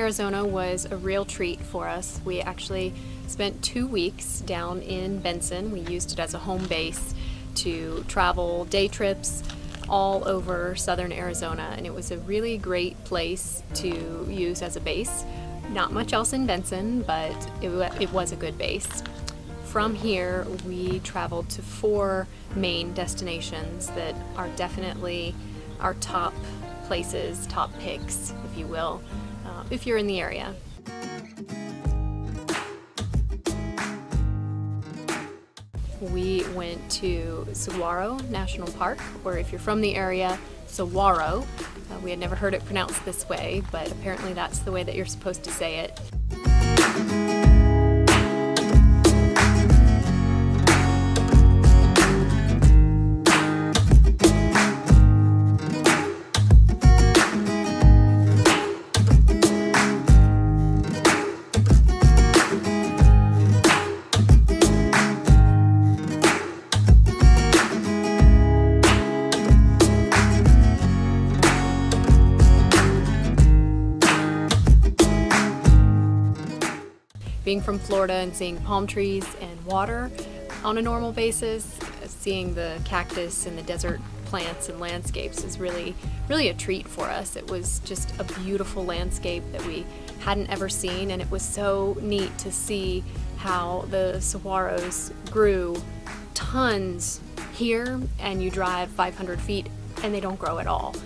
Arizona was a real treat for us. We actually spent 2 weeks down in Benson. We used it as a home base to travel day trips all over southern Arizona, and it was a really great place to use as a base. Not much else in Benson, but it was a good base. From here, we traveled to 4 main destinations that are definitely our top places, top picks, if you will, if you're in the area. We went to Saguaro National Park, or if you're from the area, Saguaro. We had never heard it pronounced this way, but apparently that's the way that you're supposed to say it. Being from Florida and seeing palm trees and water on a normal basis, seeing the cactus and the desert plants and landscapes is really a treat for us. It was just a beautiful landscape that we hadn't ever seen, and it was so neat to see how the saguaros grew tons here, and you drive 500 feet and they don't grow at all.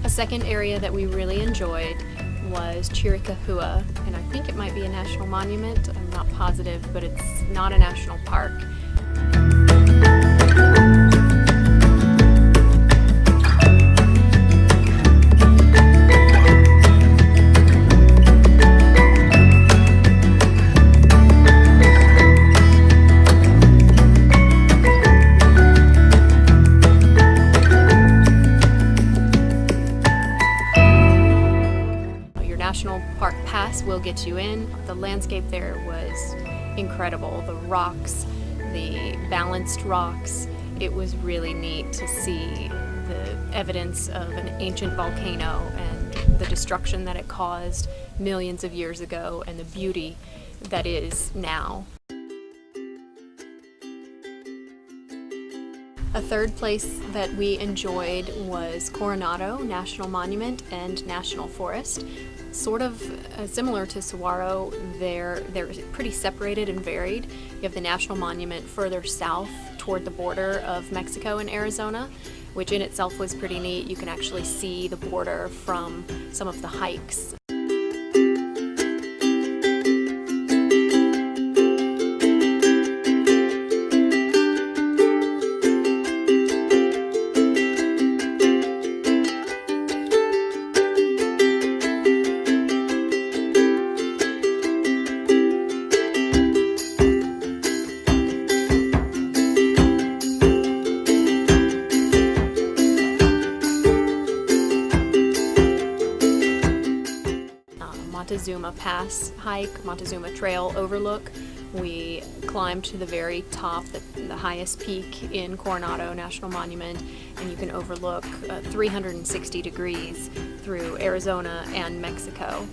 A second area that we really enjoyed was Chiricahua, and I think it might be a national monument. I'm not positive, but it's not a national park. National Park Pass will get you in. The landscape there was incredible. The rocks, the balanced rocks. It was really neat to see the evidence of an ancient volcano and the destruction that it caused millions of years ago and the beauty that is now. A third place that we enjoyed was Coronado National Monument and National Forest. Sort of similar to Saguaro, they're pretty separated and varied. You have the National Monument further south toward the border of Mexico and Arizona, which in itself was pretty neat. You can actually see the border from some of the hikes. Montezuma Pass hike, Montezuma Trail overlook. We climbed to the very top, the highest peak in Coronado National Monument, and you can overlook 360 degrees through Arizona and Mexico.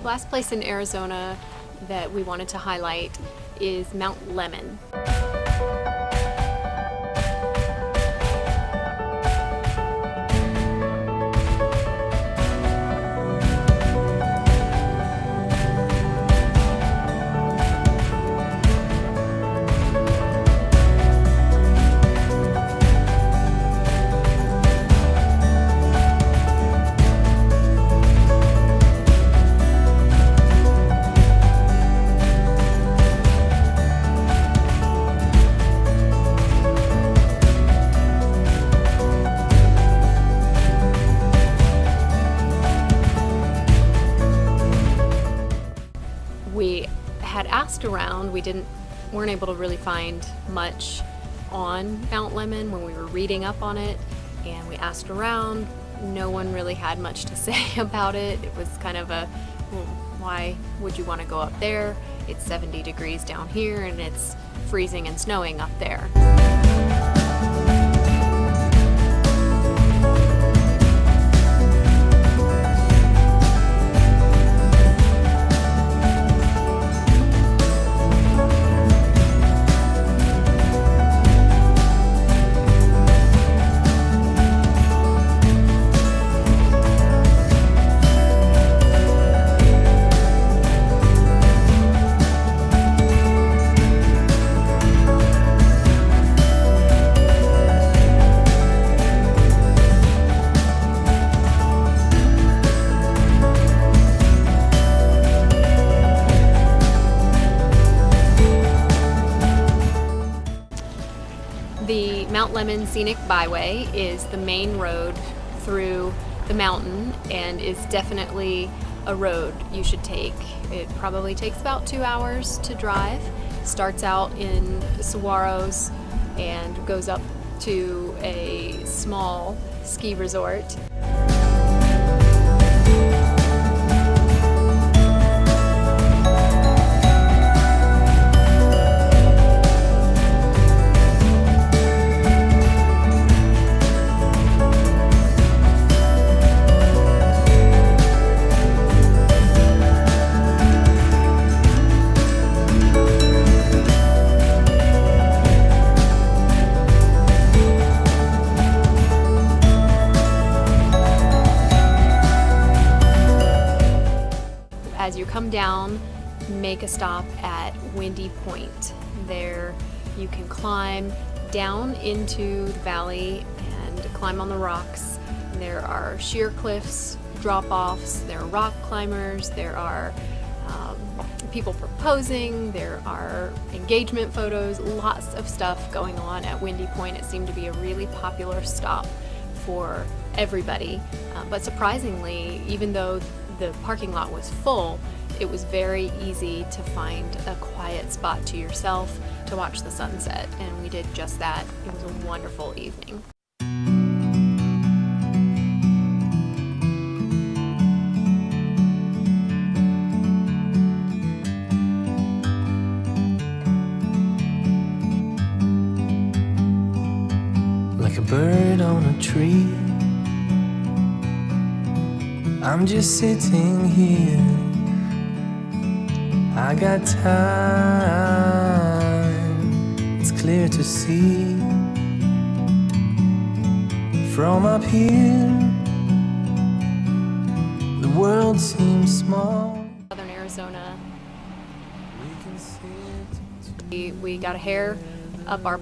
Last place in Arizona that we wanted to highlight is Mount Lemmon. We had asked around. We weren't able to really find much on Mount Lemmon when we were reading up on it, and we asked around. No one really had much to say about it. It was kind of a, well, why would you want to go up there? It's 70 degrees down here and it's freezing and snowing up there. The Mount Lemmon Scenic Byway is the main road through the mountain and is definitely a road you should take. It probably takes about 2 hours to drive. Starts out in Saguaros and goes up to a small ski resort. As you come down, make a stop at Windy Point. There you can climb down into the valley and climb on the rocks. There are sheer cliffs, drop-offs, there are rock climbers, there are people proposing, there are engagement photos, lots of stuff going on at Windy Point. It seemed to be a really popular stop for everybody, but surprisingly, even though the parking lot was full, it was very easy to find a quiet spot to yourself to watch the sunset, and we did just that. It was a wonderful evening. Like a bird on a tree, I'm just sitting here. I got time, it's clear to see. From up here, the world seems small. Southern Arizona. We got a hair up our